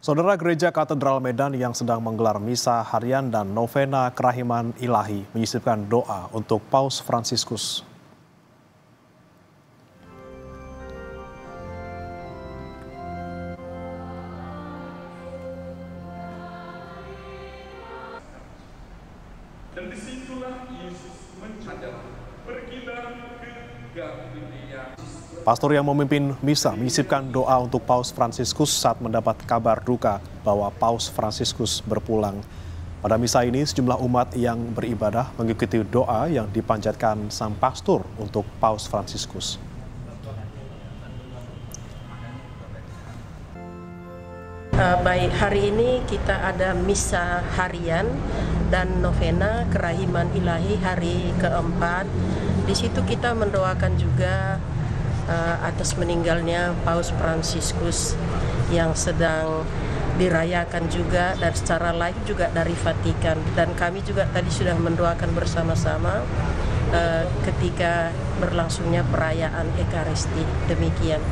Saudara, Gereja Katedral Medan yang sedang menggelar misa harian dan novena kerahiman ilahi menyisipkan doa untuk Paus Fransiskus. Dan disitulah Yesus mencatat, pergilah ke Galilea. Pastor yang memimpin misa menyisipkan doa untuk Paus Fransiskus saat mendapat kabar duka bahwa Paus Fransiskus berpulang. Pada misa ini, sejumlah umat yang beribadah mengikuti doa yang dipanjatkan sang pastor untuk Paus Fransiskus. Baik, hari ini kita ada misa harian dan novena kerahiman ilahi hari keempat. Di situ kita mendoakan juga atas meninggalnya Paus Fransiskus yang sedang dirayakan juga dan secara live juga dari Vatikan. Dan kami juga tadi sudah mendoakan bersama-sama ketika berlangsungnya perayaan Ekaristi. Demikian.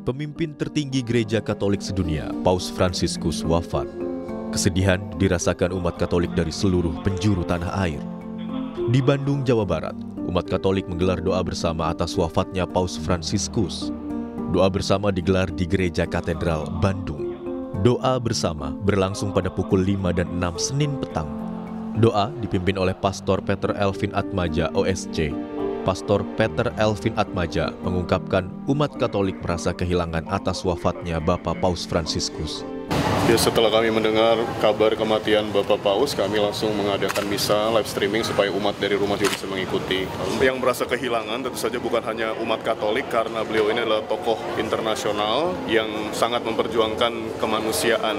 Pemimpin tertinggi Gereja Katolik sedunia, Paus Fransiskus wafat. Kesedihan dirasakan umat Katolik dari seluruh penjuru tanah air. Di Bandung, Jawa Barat, umat Katolik menggelar doa bersama atas wafatnya Paus Fransiskus. Doa bersama digelar di Gereja Katedral Bandung. Doa bersama berlangsung pada pukul 5 dan 6 Senin petang. Doa dipimpin oleh Pastor Peter Elvin Atmaja, OSC. Pastor Peter Elvin Atmaja mengungkapkan umat Katolik merasa kehilangan atas wafatnya Bapak Paus Fransiskus. Ya, setelah kami mendengar kabar kematian Bapak Paus, kami langsung mengadakan misa live streaming supaya umat dari rumah juga bisa mengikuti. Yang merasa kehilangan tentu saja bukan hanya umat Katolik, karena beliau ini adalah tokoh internasional yang sangat memperjuangkan kemanusiaan.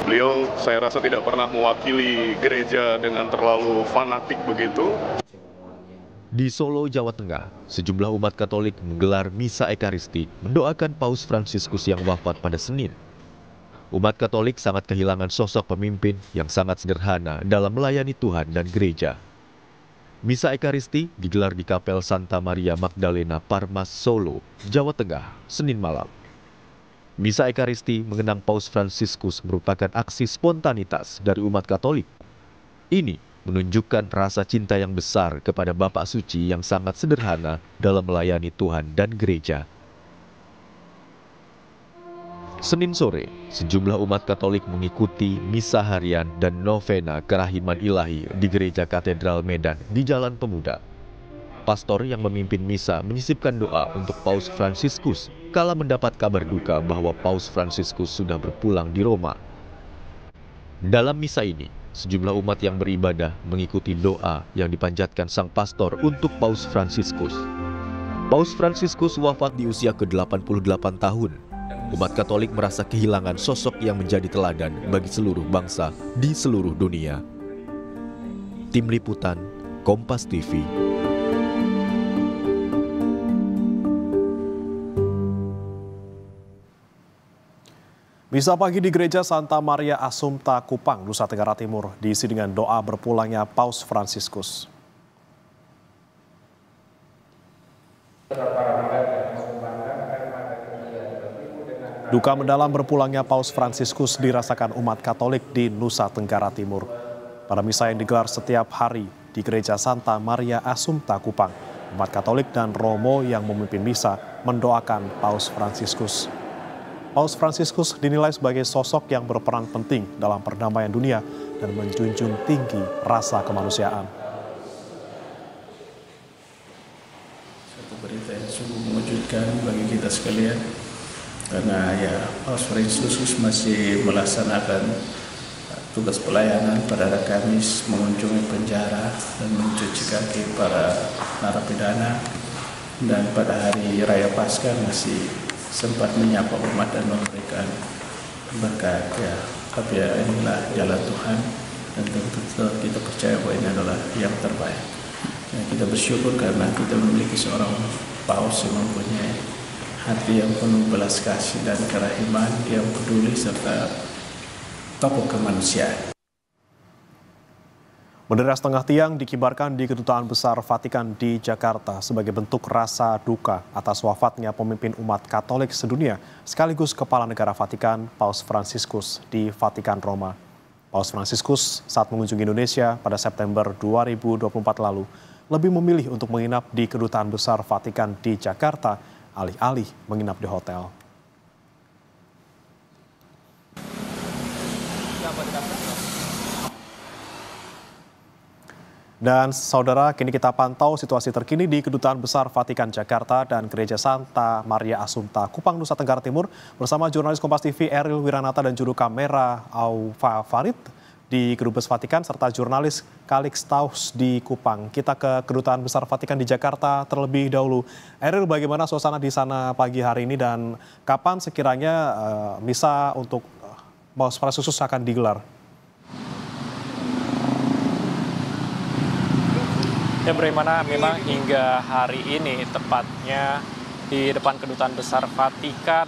Beliau saya rasa tidak pernah mewakili gereja dengan terlalu fanatik begitu. Di Solo, Jawa Tengah, sejumlah umat Katolik menggelar misa Ekaristi mendoakan Paus Fransiskus yang wafat pada Senin. Umat Katolik sangat kehilangan sosok pemimpin yang sangat sederhana dalam melayani Tuhan dan gereja. Misa Ekaristi digelar di Kapel Santa Maria Magdalena Parmas, Solo, Jawa Tengah, Senin malam. Misa Ekaristi mengenang Paus Fransiskus merupakan aksi spontanitas dari umat Katolik. Ini menunjukkan rasa cinta yang besar kepada Bapak Suci yang sangat sederhana dalam melayani Tuhan dan gereja. Senin sore, sejumlah umat Katolik mengikuti misa harian dan novena kerahiman ilahi di Gereja Katedral Medan di Jalan Pemuda. Pastor yang memimpin misa menyisipkan doa untuk Paus Fransiskus kala mendapat kabar duka bahwa Paus Fransiskus sudah berpulang di Roma. Dalam misa ini, sejumlah umat yang beribadah mengikuti doa yang dipanjatkan sang pastor untuk Paus Fransiskus. Paus Fransiskus wafat di usia ke-88 tahun. Umat Katolik merasa kehilangan sosok yang menjadi teladan bagi seluruh bangsa di seluruh dunia. Tim Liputan, Kompas TV. Misa pagi di Gereja Santa Maria Assumpta Kupang, Nusa Tenggara Timur, diisi dengan doa berpulangnya Paus Fransiskus. Duka mendalam berpulangnya Paus Fransiskus dirasakan umat Katolik di Nusa Tenggara Timur. Pada misa yang digelar setiap hari di Gereja Santa Maria Assumpta Kupang, umat Katolik dan Romo yang memimpin misa mendoakan Paus Fransiskus. Paus Fransiskus dinilai sebagai sosok yang berperan penting dalam perdamaian dunia dan menjunjung tinggi rasa kemanusiaan. Satu berita yang sungguh mengejutkan bagi kita sekalian, karena Paus Fransiskus masih melaksanakan tugas pelayanan pada hari Kamis, mengunjungi penjara dan mencuci kaki para narapidana, dan pada hari Raya Paskah masih sempat menyapa umat dan memberikan berkat. Tapi inilah jalan Tuhan, dan tentu kita percaya bahwa ini adalah yang terbaik. Kita bersyukur karena kita memiliki seorang Paus yang mempunyai hati yang penuh belas kasih dan kerahiman, yang peduli serta tokoh kemanusiaan. Bendera setengah tiang dikibarkan di Kedutaan Besar Vatikan di Jakarta sebagai bentuk rasa duka atas wafatnya pemimpin umat Katolik sedunia sekaligus Kepala Negara Vatikan Paus Fransiskus di Vatikan Roma. Paus Fransiskus saat mengunjungi Indonesia pada September 2024 lalu lebih memilih untuk menginap di Kedutaan Besar Vatikan di Jakarta alih-alih menginap di hotel. Dan saudara, kini kita pantau situasi terkini di Kedutaan Besar Vatikan Jakarta dan Gereja Santa Maria Assumpta, Kupang, Nusa Tenggara Timur bersama jurnalis Kompas TV Eril Wiranata dan juru kamera Aufa Farid di Kedubes Vatikan serta jurnalis Kalix Taus di Kupang. Kita ke Kedutaan Besar Vatikan di Jakarta terlebih dahulu. Eril, bagaimana suasana di sana pagi hari ini dan kapan sekiranya misa untuk Paus Fransiskus akan digelar? Ya, bagaimana memang hingga hari ini tepatnya di depan Kedutaan Besar Vatikan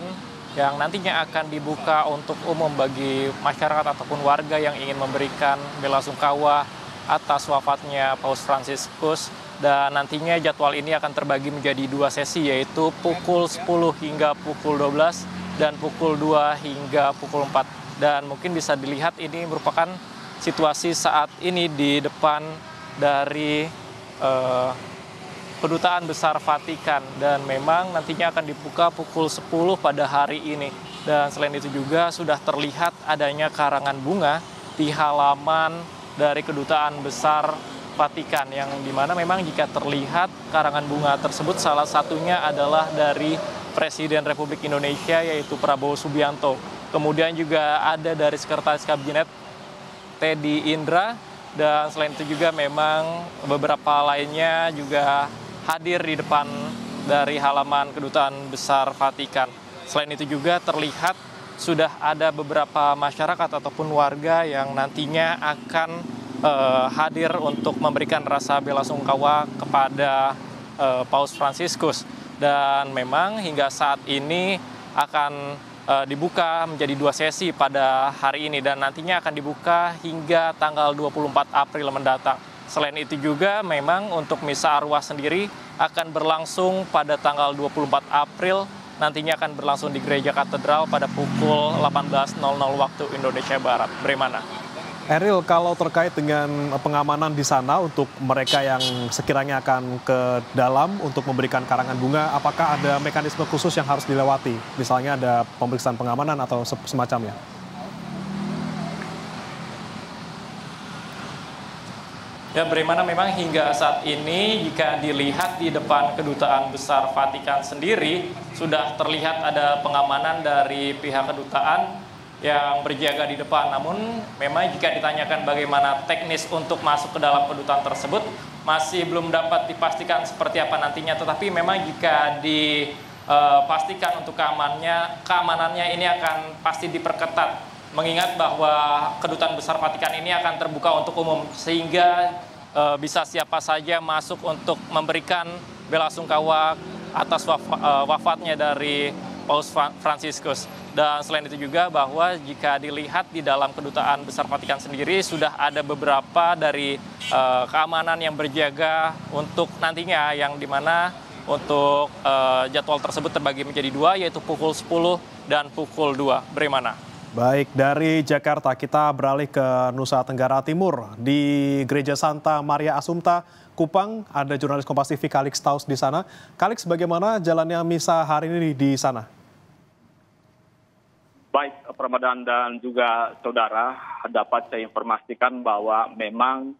yang nantinya akan dibuka untuk umum bagi masyarakat ataupun warga yang ingin memberikan belasungkawa atas wafatnya Paus Fransiskus, dan nantinya jadwal ini akan terbagi menjadi 2 sesi, yaitu pukul 10 hingga pukul 12 dan pukul 2 hingga pukul 4. Dan mungkin bisa dilihat ini merupakan situasi saat ini di depan dari Kedutaan Besar Vatikan, dan memang nantinya akan dibuka pukul 10 pada hari ini. Dan selain itu juga sudah terlihat adanya karangan bunga di halaman dari Kedutaan Besar Vatikan, yang dimana memang jika terlihat karangan bunga tersebut salah satunya adalah dari Presiden Republik Indonesia yaitu Prabowo Subianto. Kemudian juga ada dari Sekretaris Kabinet Teddy Indra. Dan selain itu juga memang beberapa lainnya juga hadir di depan dari halaman Kedutaan Besar Vatikan. Selain itu juga terlihat sudah ada beberapa masyarakat ataupun warga yang nantinya akan hadir untuk memberikan rasa belasungkawa kepada Paus Fransiskus. Dan memang hingga saat ini akan dibuka menjadi 2 sesi pada hari ini dan nantinya akan dibuka hingga tanggal 24 April mendatang. Selain itu juga memang untuk misa arwah sendiri akan berlangsung pada tanggal 24 April, nantinya akan berlangsung di Gereja Katedral pada pukul 18.00 waktu Indonesia Barat. Bagaimana? Eril, kalau terkait dengan pengamanan di sana untuk mereka yang sekiranya akan ke dalam untuk memberikan karangan bunga, apakah ada mekanisme khusus yang harus dilewati? Misalnya ada pemeriksaan pengamanan atau semacamnya? Ya, bagaimana memang hingga saat ini jika dilihat di depan Kedutaan Besar Vatikan sendiri, sudah terlihat ada pengamanan dari pihak kedutaan yang berjaga di depan. Namun memang jika ditanyakan bagaimana teknis untuk masuk ke dalam kedutaan tersebut masih belum dapat dipastikan seperti apa nantinya. Tetapi memang jika dipastikan untuk keamanannya ini akan pasti diperketat, mengingat bahwa Kedutaan Besar Vatikan ini akan terbuka untuk umum sehingga bisa siapa saja masuk untuk memberikan belasungkawa atas wafatnya dari Paus Fransiskus. Dan selain itu juga bahwa jika dilihat di dalam Kedutaan Besar Vatikan sendiri sudah ada beberapa dari keamanan yang berjaga untuk nantinya, yang dimana untuk jadwal tersebut terbagi menjadi 2, yaitu pukul 10 dan pukul 2. Bagaimana? Baik, dari Jakarta kita beralih ke Nusa Tenggara Timur. Di Gereja Santa Maria Assumpta, Kupang, ada jurnalis Kompas TV Kalix Taus di sana. Kalix, bagaimana jalannya misa hari ini di sana? Baik, Ramadan dan juga saudara, dapat saya informasikan bahwa memang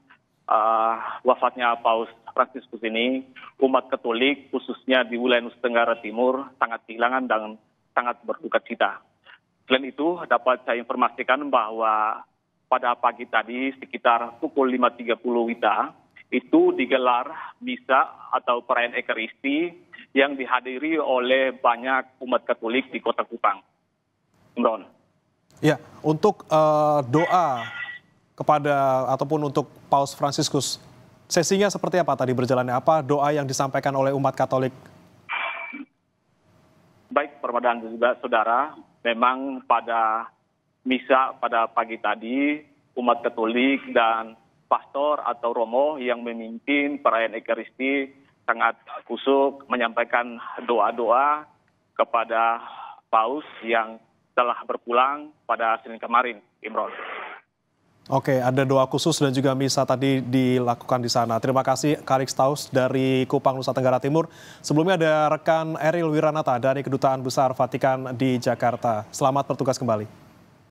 wafatnya Paus Fransiskus ini, umat Katolik khususnya di wilayah Nusa Tenggara Timur sangat kehilangan dan sangat berduka cita. Selain itu, dapat saya informasikan bahwa pada pagi tadi sekitar pukul 5.30 WITA itu digelar misa atau perayaan Ekaristi yang dihadiri oleh banyak umat Katolik di Kota Kupang. Imron. Ya, untuk doa kepada ataupun untuk Paus Fransiskus, sesinya seperti apa tadi berjalannya? Apa doa yang disampaikan oleh umat Katolik? Baik, Ramadan juga saudara, memang pada misa pada pagi tadi umat Katolik dan pastor atau romo yang memimpin perayaan Ekaristi sangat kusuk menyampaikan doa-doa kepada Paus yang telah berpulang pada Senin kemarin, Imron. Oke, ada doa khusus dan juga misa tadi dilakukan di sana. Terima kasih Karix Taus dari Kupang, Nusa Tenggara Timur. Sebelumnya ada rekan Eril Wiranata dari Kedutaan Besar Vatikan di Jakarta. Selamat bertugas kembali.